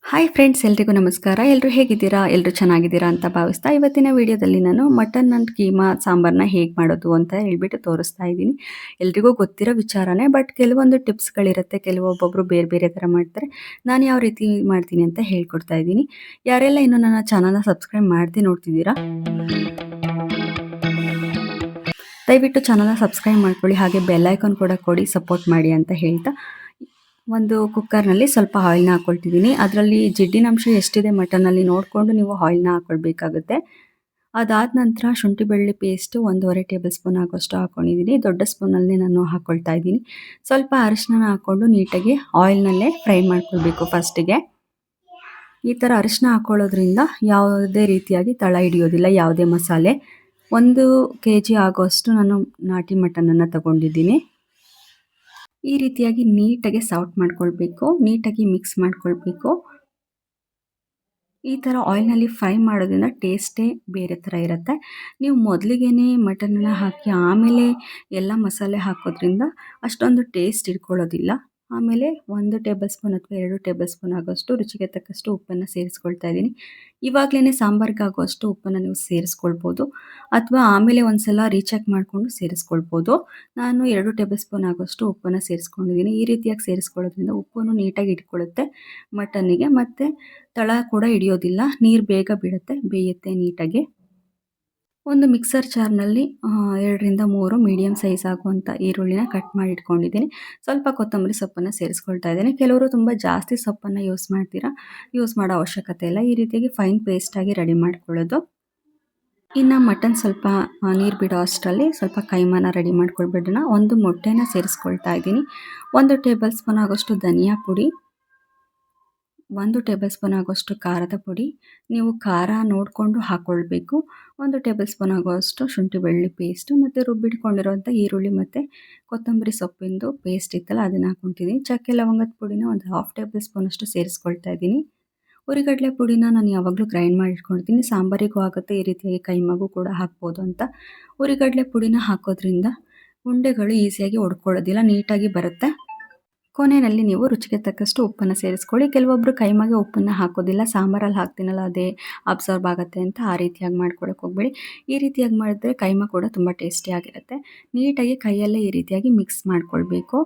Hi friends, ಎಲ್ರಿಗೂ ನಮಸ್ಕಾರ. ಎಲ್ಲರೂ ಹೇಗಿದ್ದೀರಾ? ಎಲ್ಲರೂ ಚೆನ್ನಾಗಿದ್ದೀರಾ ಅಂತ ಭಾವಿಸ್ತಾ, ಇವತ್ತಿನ ವಿಡಿಯೋದಲ್ಲಿ ನಾನು ಮಟನ್ ಅಂಡ್ ಕೀಮಾ ಸಾಂಬಾರನ್ನ ಹೇಗೆ ಮಾಡೋದು ಅಂತ ಹೇಳ್ಬಿಟ್ಟು ತೋರಿಸ್ತಾ ಇದ್ದೀನಿ. ಎಲ್ರಿಗೂ ಗೊತ್ತಿರೋ ವಿಚಾರನೇ, ಬಟ್ ಕೆಲವೊಂದು ಟಿಪ್ಸ್ಗಳಿರುತ್ತೆ. ಕೆಲವೊಬ್ಬೊಬ್ಬರು ಬೇರೆ ಬೇರೆ ಥರ ಮಾಡ್ತಾರೆ. ನಾನು ಯಾವ ರೀತಿ ಮಾಡ್ತೀನಿ ಅಂತ ಹೇಳ್ಕೊಡ್ತಾ ಇದ್ದೀನಿ. ಯಾರೆಲ್ಲ ಇನ್ನೂ ನನ್ನ ಚಾನಲ್ನ ಸಬ್ಸ್ಕ್ರೈಬ್ ಮಾಡ್ತಿ ನೋಡ್ತಿದ್ದೀರಾ, ದಯವಿಟ್ಟು ಚಾನಲ್ನ ಸಬ್ಸ್ಕ್ರೈಬ್ ಮಾಡ್ಕೊಳ್ಳಿ. ಹಾಗೆ ಬೆಲ್ ಐಕಾನ್ ಕೂಡ ಕೊಡಿ, ಸಪೋರ್ಟ್ ಮಾಡಿ ಅಂತ ಹೇಳ್ತಾ, ಒಂದು ಕುಕ್ಕರ್ನಲ್ಲಿ ಸ್ವಲ್ಪ ಆಯಿಲ್ನ ಹಾಕ್ಕೊಳ್ತಿದ್ದೀನಿ. ಅದರಲ್ಲಿ ಜಿಡ್ಡಿನಂಶ ಎಷ್ಟಿದೆ ಮಟನ್ನಲ್ಲಿ ನೋಡಿಕೊಂಡು ನೀವು ಆಯಿಲ್ನ ಹಾಕ್ಕೊಳ್ಬೇಕಾಗುತ್ತೆ. ಅದಾದ ನಂತರ ಶುಂಠಿ ಬೆಳ್ಳುಳ್ಳಿ ಪೇಸ್ಟು 1.5 ಟೇಬಲ್ ಸ್ಪೂನ್ ಆಗೋಷ್ಟು ಹಾಕ್ಕೊಂಡಿದ್ದೀನಿ. ದೊಡ್ಡ ಸ್ಪೂನಲ್ಲಿ ನಾನು ಹಾಕ್ಕೊಳ್ತಾ ಇದ್ದೀನಿ. ಸ್ವಲ್ಪ ಅರಿಶಿನ ಹಾಕ್ಕೊಂಡು ನೀಟಾಗಿ ಆಯಿಲ್ನಲ್ಲೇ ಫ್ರೈ ಮಾಡ್ಕೊಳ್ಬೇಕು. ಫಸ್ಟಿಗೆ ಈ ಥರ ಅರಿಶಿನ ಹಾಕ್ಕೊಳ್ಳೋದ್ರಿಂದ ಯಾವುದೇ ರೀತಿಯಾಗಿ ತಳ ಹಿಡಿಯೋದಿಲ್ಲ ಯಾವುದೇ ಮಸಾಲೆ. 1 kg ಆಗೋಷ್ಟು ನಾನು ನಾಟಿ ಮಟನನ್ನು ತಗೊಂಡಿದ್ದೀನಿ. ಈ ರೀತಿಯಾಗಿ ನೀಟಾಗಿ ಸಾಫ್ಟ್ ಮಾಡ್ಕೊಳ್ಬೇಕು, ನೀಟಾಗಿ ಮಿಕ್ಸ್ ಮಾಡ್ಕೊಳ್ಬೇಕು. ಈ ಥರ ಆಯಿಲ್ನಲ್ಲಿ ಫ್ರೈ ಮಾಡೋದ್ರಿಂದ ಟೇಸ್ಟೇ ಬೇರೆ ಥರ ಇರುತ್ತೆ. ನೀವು ಮೊದಲಿಗೆನೇ ಮಟನನ್ನು ಹಾಕಿ ಆಮೇಲೆ ಎಲ್ಲ ಮಸಾಲೆ ಹಾಕೋದ್ರಿಂದ ಅಷ್ಟೊಂದು ಟೇಸ್ಟ್ ಇಟ್ಕೊಳ್ಳೋದಿಲ್ಲ. ಆಮೇಲೆ 1 ಟೇಬಲ್ ಸ್ಪೂನ್ ಅಥವಾ 2 ಟೇಬಲ್ ಸ್ಪೂನ್ ಆಗೋಷ್ಟು ರುಚಿಗೆ ತಕ್ಕಷ್ಟು ಉಪ್ಪನ್ನು ಸೇರಿಸ್ಕೊಳ್ತಾ ಇದ್ದೀನಿ. ಇವಾಗಲೇ ಸಾಂಬಾರಿಗೆ ಆಗೋಷ್ಟು ಉಪ್ಪನ್ನು ನೀವು ಸೇರಿಸ್ಕೊಳ್ಬೋದು, ಅಥವಾ ಆಮೇಲೆ ಒಂದು ಸಲ ರೀಚೆಕ್ ಮಾಡಿಕೊಂಡು ಸೇರಿಸ್ಕೊಳ್ಬೋದು. ನಾನು 2 ಟೇಬಲ್ ಸ್ಪೂನ್ ಆಗೋಷ್ಟು ಉಪ್ಪನ್ನು ಸೇರಿಸ್ಕೊಂಡಿದ್ದೀನಿ. ಈ ರೀತಿಯಾಗಿ ಸೇರಿಸ್ಕೊಳ್ಳೋದ್ರಿಂದ ಉಪ್ಪನ್ನು ನೀಟಾಗಿ ಇಟ್ಕೊಳ್ಳುತ್ತೆ ಮಟನ್ನಿಗೆ, ಮತ್ತು ತಳ ಕೂಡ ಹಿಡಿಯೋದಿಲ್ಲ. ನೀರು ಬೇಗ ಬಿಡುತ್ತೆ, ಬೇಯುತ್ತೆ ನೀಟಾಗಿ. ಒಂದು ಮಿಕ್ಸರ್ ಜಾರ್ನಲ್ಲಿ 2ರಿಂದ 3 ಮೀಡಿಯಮ್ ಸೈಜ್ ಆಗುವಂಥ ಈರುಳ್ಳಿನ ಕಟ್ ಮಾಡಿ ಇಟ್ಕೊಂಡಿದ್ದೀನಿ. ಸ್ವಲ್ಪ ಕೊತ್ತಂಬರಿ ಸೊಪ್ಪನ್ನು ಸೇರಿಸ್ಕೊಳ್ತಾ ಇದ್ದೀನಿ. ಕೆಲವರು ತುಂಬ ಜಾಸ್ತಿ ಸೊಪ್ಪನ್ನು ಯೂಸ್ ಮಾಡೋ ಅವಶ್ಯಕತೆ ಇಲ್ಲ. ಈ ರೀತಿಯಾಗಿ ಫೈನ್ ಪೇಸ್ಟಾಗಿ ರೆಡಿ ಮಾಡ್ಕೊಳ್ಳೋದು. ಇನ್ನು ಮಟನ್ ಸ್ವಲ್ಪ ನೀರು ಬಿಡೋ ಅಷ್ಟರಲ್ಲಿ ಸ್ವಲ್ಪ ಕೈಮಾನ ರೆಡಿ ಮಾಡ್ಕೊಳ್ಬಿಡೋಣ. 1 ಮೊಟ್ಟೆನ ಸೇರಿಸ್ಕೊಳ್ತಾ ಇದ್ದೀನಿ. 1 ಟೇಬಲ್ ಸ್ಪೂನ್ ಆಗೋಷ್ಟು ಧನಿಯಾ ಪುಡಿ, 1 ಟೇಬಲ್ ಸ್ಪೂನ್ ಆಗೋಷ್ಟು ಖಾರದ ಪುಡಿ. ನೀವು ಖಾರ ನೋಡಿಕೊಂಡು ಹಾಕ್ಕೊಳ್ಬೇಕು. 1 ಟೇಬಲ್ ಸ್ಪೂನ್ ಆಗೋಷ್ಟು ಶುಂಠಿ ಬೆಳ್ಳುಳ್ಳಿ ಪೇಸ್ಟು, ಮತ್ತು ರುಬ್ಬಿಟ್ಕೊಂಡಿರೋಂಥ ಈರುಳ್ಳಿ ಮತ್ತು ಕೊತ್ತಂಬರಿ ಸೊಪ್ಪಿಂದು ಪೇಸ್ಟ್ ಇತ್ತಲ್ಲ ಅದನ್ನು ಹಾಕ್ಕೊತಿದ್ದೀನಿ. ಚಕ್ಕೆ ಲವಂಗದ ಪುಡಿನ ಒಂದು 1/2 ಟೇಬಲ್ ಸ್ಪೂನಷ್ಟು ಸೇರಿಸ್ಕೊಳ್ತಾ ಇದ್ದೀನಿ. ಹುರಿಗಡಲೆ ಪುಡಿನ ನಾನು ಯಾವಾಗಲೂ ಗ್ರೈಂಡ್ ಮಾಡಿ ಇಟ್ಕೊಳ್ತೀನಿ. ಸಾಂಬಾರಿಗೂ ಆಗುತ್ತೆ, ಈ ರೀತಿಯಾಗಿ ಕೈಮಾಗೂ ಕೂಡ ಹಾಕ್ಬೋದು ಅಂತ. ಹುರಿಗಡಲೆ ಪುಡಿನ ಹಾಕೋದ್ರಿಂದ ಉಂಡೆಗಳು ಈಸಿಯಾಗಿ ಒಡ್ಕೊಳ್ಳೋದಿಲ್ಲ, ನೀಟಾಗಿ ಬರುತ್ತೆ. ಕೊನೆಯಲ್ಲಿ ನೀವು ರುಚಿಗೆ ತಕ್ಕಷ್ಟು ಉಪ್ಪನ್ನು ಸೇರಿಸ್ಕೊಳ್ಳಿ. ಕೆಲವೊಬ್ಬರು ಕೈಮಾಗೆ ಉಪ್ಪನ್ನು ಹಾಕೋದಿಲ್ಲ, ಸಾಂಬಾರಲ್ಲಿ ಹಾಕ್ತೀನಲ್ಲ ಅದೇ ಅಬ್ಸರ್ವ್ ಆಗುತ್ತೆ ಅಂತ ಆ ರೀತಿಯಾಗಿ ಮಾಡ್ಕೊಳಕ್ಕೆ ಹೋಗಬೇಡಿ. ಈ ರೀತಿಯಾಗಿ ಮಾಡಿದ್ರೆ ಕೈಮಾ ಕೂಡ ತುಂಬ ಟೇಸ್ಟಿಯಾಗಿರುತ್ತೆ. ನೀಟಾಗಿ ಕೈಯಲ್ಲೇ ಈ ರೀತಿಯಾಗಿ ಮಿಕ್ಸ್ ಮಾಡ್ಕೊಳ್ಬೇಕು.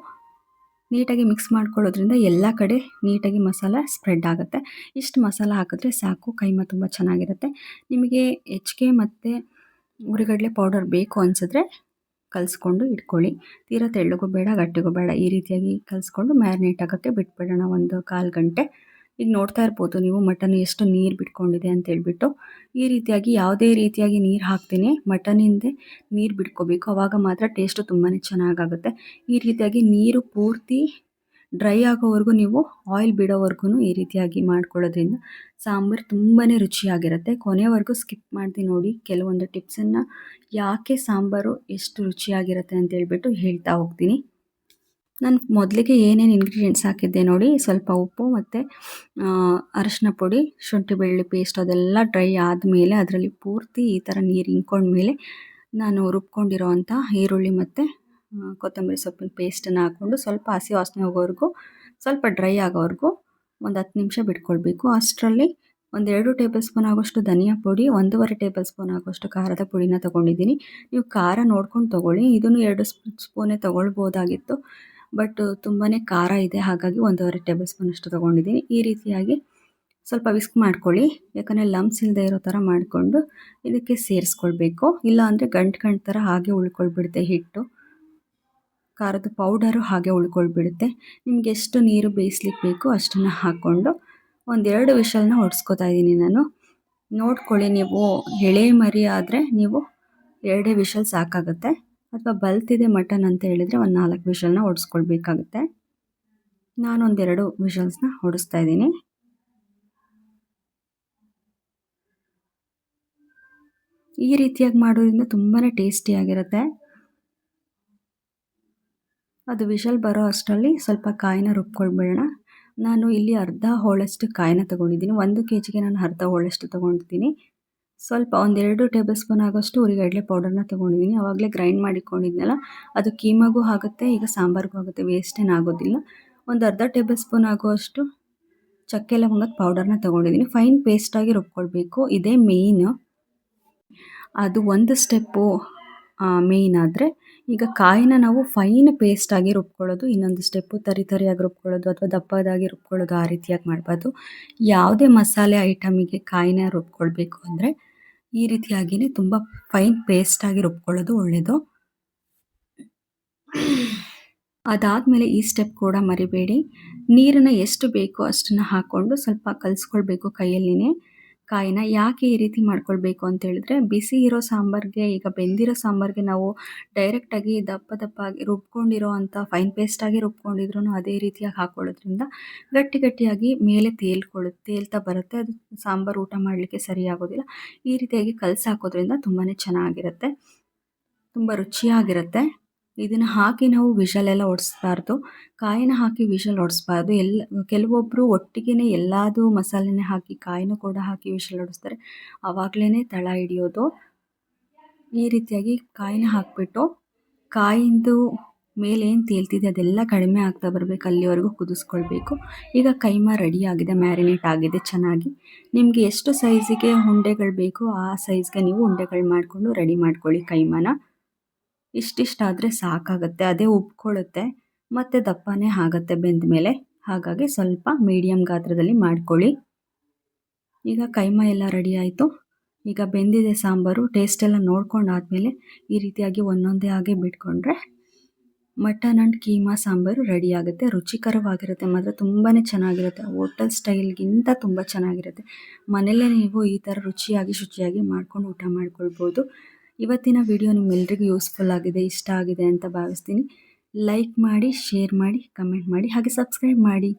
ನೀಟಾಗಿ ಮಿಕ್ಸ್ ಮಾಡ್ಕೊಳ್ಳೋದ್ರಿಂದ ಎಲ್ಲ ಕಡೆ ನೀಟಾಗಿ ಮಸಾಲ ಸ್ಪ್ರೆಡ್ ಆಗುತ್ತೆ. ಇಷ್ಟು ಮಸಾಲ ಹಾಕಿದ್ರೆ ಸಾಕು, ಕೈಮಾ ತುಂಬ ಚೆನ್ನಾಗಿರುತ್ತೆ. ನಿಮಗೆ ಹೆಚ್ಚಿಗೆ ಮತ್ತು ಹುರಿಗಡಲೆ ಪೌಡರ್ ಬೇಕು ಅನಿಸಿದ್ರೆ ಕಲಿಸ್ಕೊಂಡು ಇಟ್ಕೊಳ್ಳಿ. ತೀರಾ ತೆಳ್ಳಗೂ ಬೇಡ, ಗಟ್ಟಿಗೂ ಬೇಡ. ಈ ರೀತಿಯಾಗಿ ಕಲಿಸ್ಕೊಂಡು ಮ್ಯಾರಿನೇಟ್ ಆಗೋಕ್ಕೆ ಬಿಟ್ಬಿಡೋಣ 1-1/4 ಗಂಟೆ. ಈಗ ನೋಡ್ತಾ ಇರ್ಬೋದು ನೀವು ಮಟನ್ ಎಷ್ಟು ನೀರು ಬಿಟ್ಕೊಂಡಿದೆ ಅಂತ ಹೇಳ್ಬಿಟ್ಟು. ಈ ರೀತಿಯಾಗಿ ಯಾವುದೇ ರೀತಿಯಾಗಿ ನೀರು ಹಾಕ್ತೀನಿ, ಮಟನಿಂದ ನೀರು ಬಿಟ್ಕೋಬೇಕು, ಆವಾಗ ಮಾತ್ರ ಟೇಸ್ಟು ತುಂಬಾ ಚೆನ್ನಾಗಾಗುತ್ತೆ. ಈ ರೀತಿಯಾಗಿ ನೀರು ಪೂರ್ತಿ ಡ್ರೈ ಆಗೋವರೆಗೂ ನೀವು ಆಯಿಲ್ ಬಿಡೋವರೆಗೂ ಈ ರೀತಿಯಾಗಿ ಮಾಡ್ಕೊಳ್ಳೋದ್ರಿಂದ ಸಾಂಬಾರು ತುಂಬಾ ರುಚಿಯಾಗಿರುತ್ತೆ. ಕೊನೆವರೆಗೂ ಸ್ಕಿಪ್ ಮಾಡ್ತೀನಿ ನೋಡಿ, ಕೆಲವೊಂದು ಟಿಪ್ಸನ್ನು ಯಾಕೆ ಸಾಂಬಾರು ಎಷ್ಟು ರುಚಿಯಾಗಿರುತ್ತೆ ಅಂತ ಹೇಳ್ಬಿಟ್ಟು ಹೇಳ್ತಾ ಹೋಗ್ತೀನಿ. ನಾನು ಮೊದಲಿಗೆ ಏನೇನು ಇಂಗ್ರೀಡಿಯೆಂಟ್ಸ್ ಹಾಕಿದ್ದೆ ನೋಡಿ, ಸ್ವಲ್ಪ ಉಪ್ಪು ಮತ್ತು ಅರಿಶಿನ ಪುಡಿ, ಶುಂಠಿ ಬೆಳ್ಳುಳ್ಳಿ ಪೇಸ್ಟ್ ಅದೆಲ್ಲ ಡ್ರೈ ಆದಮೇಲೆ ಅದರಲ್ಲಿ ಪೂರ್ತಿ ಈ ಥರ ನೀರು ಹಿಂಡ್ಕೊಂಡ್ಮೇಲೆ ನಾನು ರುಬ್ಕೊಂಡಿರೋ ಅಂಥ ಈರುಳ್ಳಿ ಮತ್ತು ಕೊತ್ತಂಬರಿ ಸೊಪ್ಪಿನ ಪೇಸ್ಟನ್ನು ಹಾಕ್ಕೊಂಡು ಸ್ವಲ್ಪ ಹಸಿ ವಾಸನೆ ಹೋಗೋವರೆಗೂ, ಸ್ವಲ್ಪ ಡ್ರೈ ಆಗೋವರೆಗೂ ಒಂದು 10 ನಿಮಿಷ ಬಿಟ್ಕೊಳ್ಬೇಕು. ಅಷ್ಟರಲ್ಲಿ 2 ಟೇಬಲ್ ಸ್ಪೂನ್ ಆಗೋಷ್ಟು ಧನಿಯಾ ಪುಡಿ, 1.5 ಟೇಬಲ್ ಸ್ಪೂನ್ ಆಗೋಷ್ಟು ಖಾರದ ಪುಡಿನ ತೊಗೊಂಡಿದ್ದೀನಿ. ನೀವು ಖಾರ ನೋಡ್ಕೊಂಡು ತೊಗೊಳ್ಳಿ. ಇದನ್ನು 2 ಸ್ಪೂನೇ ತೊಗೊಳ್ಬೋದಾಗಿತ್ತು, ಬಟ್ ತುಂಬಾ ಖಾರ ಇದೆ, ಹಾಗಾಗಿ 1.5 ಟೇಬಲ್ ಸ್ಪೂನ್ ಅಷ್ಟು ತೊಗೊಂಡಿದ್ದೀನಿ. ಈ ರೀತಿಯಾಗಿ ಸ್ವಲ್ಪ ವಿಸ್ಕ್ ಮಾಡ್ಕೊಳ್ಳಿ, ಯಾಕಂದರೆ ಲಮ್ಸ್ ಇಲ್ಲದೆ ಇರೋ ಥರ ಮಾಡಿಕೊಂಡು ಇದಕ್ಕೆ ಸೇರಿಸ್ಕೊಳ್ಬೇಕು. ಇಲ್ಲ ಅಂದರೆ ಗಂಟು ಥರ ಹಾಗೆ ಉಳ್ಕೊಳ್ಬಿಡುತ್ತೆ ಹಿಟ್ಟು. ಖಾರದ ಪೌಡರು ಹಾಗೆ ಉಳ್ಕೊಳ್ಬಿಡುತ್ತೆ. ನಿಮ್ಗೆ ಎಷ್ಟು ನೀರು ಬೇಯಿಸ್ಲಿಕ್ಕೆ ಬೇಕು ಅಷ್ಟನ್ನು ಹಾಕ್ಕೊಂಡು 1-2 ವಿಷಲ್ನ ಹೊಡ್ಸ್ಕೊತಾ ಇದ್ದೀನಿ ನಾನು. ನೋಡ್ಕೊಳ್ಳಿ, ನೀವು ಎಳೆ ಮರಿ ಆದರೆ ನೀವು 2 ವಿಷಲ್ ಸಾಕಾಗುತ್ತೆ, ಅಥವಾ ಬಲ್ತಿದೆ ಮಟನ್ ಅಂತ ಹೇಳಿದರೆ ಒಂದು 4 ವಿಷಲ್ನ ಹೊಡ್ಸ್ಕೊಳ್ಬೇಕಾಗುತ್ತೆ. ನಾನು 1-2 ವಿಷಲ್ಸ್ನ ಹೊಡಿಸ್ತಾ ಇದ್ದೀನಿ. ಈ ರೀತಿಯಾಗಿ ಮಾಡೋದ್ರಿಂದ ತುಂಬಾ ಟೇಸ್ಟಿಯಾಗಿರುತ್ತೆ. ಅದು ವಿಷಲ್ ಬರೋ ಅಷ್ಟರಲ್ಲಿ ಸ್ವಲ್ಪ ಕಾಯಿನ ರುಬ್ಕೊಳ್ಬಿಡೋಣ. ನಾನು ಇಲ್ಲಿ ಅರ್ಧ ಹೋಳಷ್ಟು ಕಾಯಿನ ತೊಗೊಂಡಿದ್ದೀನಿ. 1 kgಗೆ ನಾನು ಅರ್ಧ ಹೋಳಷ್ಟು ತೊಗೊಂಡಿದ್ದೀನಿ. ಸ್ವಲ್ಪ 1-2 ಟೇಬಲ್ ಸ್ಪೂನ್ ಆಗೋಷ್ಟು ಹುರಿಗಡಲೆ ಪೌಡರ್ನ ತೊಗೊಂಡಿದ್ದೀನಿ. ಆವಾಗಲೇ ಗ್ರೈಂಡ್ ಮಾಡಿಕೊಂಡಿದ್ನಲ್ಲ, ಅದು ಕೀಮಾಗೂ ಆಗುತ್ತೆ, ಈಗ ಸಾಂಬಾರಿಗೂ ಆಗುತ್ತೆ, ವೇಸ್ಟ್ ಏನಾಗೋದಿಲ್ಲ. ಒಂದು ಅರ್ಧ ಟೇಬಲ್ ಸ್ಪೂನ್ ಆಗುವಷ್ಟು ಚಕ್ಕೆ ಲವಂಗದ ಪೌಡರ್ನ ತೊಗೊಂಡಿದ್ದೀನಿ. ಫೈನ್ ಪೇಸ್ಟಾಗಿ ರುಬ್ಕೊಳ್ಬೇಕು, ಇದೇ ಮೇಯ್ನು. ಅದು ಒಂದು ಸ್ಟೆಪ್ಪು ಮೇಯ್ನ್ ಆದರೆ, ಈಗ ಕಾಯಿನ ನಾವು ಫೈನ್ ಪೇಸ್ಟಾಗಿ ರುಬ್ಕೊಳ್ಳೋದು, ಇನ್ನೊಂದು ಸ್ಟೆಪ್ಪು ತರಿಯಾಗಿ ರುಬ್ಕೊಳ್ಳೋದು ಅಥವಾ ದಪ್ಪದಾಗಿ ರುಬ್ಕೊಳ್ಳೋದು, ಆ ರೀತಿಯಾಗಿ ಮಾಡಬಾರ್ದು. ಯಾವುದೇ ಮಸಾಲೆ ಐಟಮಿಗೆ ಕಾಯಿನ ರುಬ್ಕೊಳ್ಬೇಕು ಅಂದರೆ ಈ ರೀತಿಯಾಗಿಯೇ ತುಂಬ ಫೈನ್ ಪೇಸ್ಟಾಗಿ ರುಬ್ಕೊಳ್ಳೋದು ಒಳ್ಳೆಯದು. ಅದಾದಮೇಲೆ ಈ ಸ್ಟೆಪ್ ಕೂಡ ಮರಿಬೇಡಿ. ನೀರನ್ನು ಎಷ್ಟು ಬೇಕೋ ಅಷ್ಟನ್ನು ಹಾಕ್ಕೊಂಡು ಸ್ವಲ್ಪ ಕಲಿಸ್ಕೊಳ್ಬೇಕು ಕೈಯಲ್ಲಿನೇ ಕಾಯಿನ. ಯಾಕೆ ಈ ರೀತಿ ಮಾಡ್ಕೊಳ್ಬೇಕು ಅಂತ ಹೇಳಿದ್ರೆ, ಬಿಸಿ ಇರೋ ಸಾಂಬಾರಿಗೆ, ಈಗ ಬೆಂದಿರೋ ಸಾಂಬಾರಿಗೆ ನಾವು ಡೈರೆಕ್ಟಾಗಿ ದಪ್ಪಾಗಿ ರುಬ್ಕೊಂಡಿರೋ ಅಂಥ ಫೈನ್ ಪೇಸ್ಟಾಗಿ ರುಬ್ಕೊಂಡಿದ್ರು ಅದೇ ರೀತಿಯಾಗಿ ಹಾಕ್ಕೊಳ್ಳೋದ್ರಿಂದ ಗಟ್ಟಿಯಾಗಿ ಮೇಲೆ ತೇಲ್ತಾ ಬರುತ್ತೆ. ಅದು ಸಾಂಬಾರು ಊಟ ಮಾಡಲಿಕ್ಕೆ ಸರಿಯಾಗೋದಿಲ್ಲ. ಈ ರೀತಿಯಾಗಿ ಕಲಸಿ ಹಾಕೋದ್ರಿಂದ ತುಂಬಾ ಚೆನ್ನಾಗಿರುತ್ತೆ, ತುಂಬ ರುಚಿಯಾಗಿರುತ್ತೆ. ಇದನ್ನು ಹಾಕಿ ನಾವು ವಿಷಲೆಲ್ಲ ಹೊಡೆಸ್ಬಾರ್ದು, ಕಾಯಿನ ಹಾಕಿ ವಿಷಲ್ ಹೊಡೆಸ್ಬಾರ್ದು. ಕೆಲವೊಬ್ಬರು ಒಟ್ಟಿಗೆ ಎಲ್ಲದೂ ಮಸಾಲೆನೇ ಹಾಕಿ ಕಾಯಿನೂ ಕೂಡ ಹಾಕಿ ವಿಷಲ್ ಹೊಡೆಸ್ತಾರೆ, ಆವಾಗಲೇ ತಳ ಹಿಡಿಯೋದು. ಈ ರೀತಿಯಾಗಿ ಕಾಯಿನ ಹಾಕಿಬಿಟ್ಟು ಕಾಯಿಂದು ಮೇಲೆ ಏನು ತೇಲ್ತಿದೆ ಅದೆಲ್ಲ ಕಡಿಮೆ ಆಗ್ತಾ ಬರಬೇಕು, ಅಲ್ಲಿವರೆಗೂ ಕುದಿಸ್ಕೊಳ್ಬೇಕು. ಈಗ ಕೈಮಾ ರೆಡಿ ಆಗಿದೆ, ಮ್ಯಾರಿನೇಟ್ ಆಗಿದೆ ಚೆನ್ನಾಗಿ. ನಿಮಗೆ ಎಷ್ಟು ಸೈಜಿಗೆ ಉಂಡೆಗಳು ಬೇಕೋ ಆ ಸೈಜ್ಗೆ ನೀವು ಉಂಡೆಗಳು ಮಾಡಿಕೊಂಡು ರೆಡಿ ಮಾಡ್ಕೊಳ್ಳಿ ಕೈಮಾನ. ಇಷ್ಟಿಷ್ಟಾದರೆ ಸಾಕಾಗುತ್ತೆ, ಅದೇ ಉಬ್ಕೊಳ್ಳುತ್ತೆ ಮತ್ತು ದಪ್ಪನೇ ಆಗುತ್ತೆ ಬೆಂದ ಮೇಲೆ. ಹಾಗಾಗಿ ಸ್ವಲ್ಪ ಮೀಡಿಯಮ್ ಗಾತ್ರದಲ್ಲಿ ಮಾಡ್ಕೊಳ್ಳಿ. ಈಗ ಕೈಮಾ ಎಲ್ಲ ರೆಡಿ ಆಯಿತು. ಈಗ ಬೆಂದಿದೆ ಸಾಂಬಾರು. ಟೇಸ್ಟೆಲ್ಲ ನೋಡ್ಕೊಂಡಾದ್ಮೇಲೆ ಈ ರೀತಿಯಾಗಿ ಒಂದೊಂದೇ ಆಗಿ ಬಿಟ್ಕೊಂಡ್ರೆ ಮಟನ್ ಆ್ಯಂಡ್ ಕೀಮಾ ಸಾಂಬಾರು ರೆಡಿ ಆಗುತ್ತೆ. ರುಚಿಕರವಾಗಿರುತ್ತೆ, ಮಾತ್ರ ತುಂಬಾ ಚೆನ್ನಾಗಿರುತ್ತೆ. ಹೋಟೆಲ್ ಸ್ಟೈಲ್ಗಿಂತ ತುಂಬ ಚೆನ್ನಾಗಿರುತ್ತೆ. ಮನೆಯಲ್ಲೇ ನೀವು ಈ ಥರ ಶುಚಿಯಾಗಿ ಮಾಡ್ಕೊಂಡು ಊಟ ಮಾಡ್ಕೊಳ್ಬೋದು. ಇವತ್ತಿನ ವಿಡಿಯೋ ನಿಮ್ಮೆಲ್ಲರಿಗೂ ಯೂಸ್ಫುಲ್ ಆಗಿದೆ, ಇಷ್ಟ ಆಗಿದೆ ಅಂತ ಭಾವಿಸ್ತೀನಿ. ಲೈಕ್ ಮಾಡಿ, ಶೇರ್ ಮಾಡಿ, ಕಮೆಂಟ್ ಮಾಡಿ, ಹಾಗೆ ಸಬ್ಸ್ಕ್ರೈಬ್ ಮಾಡಿ.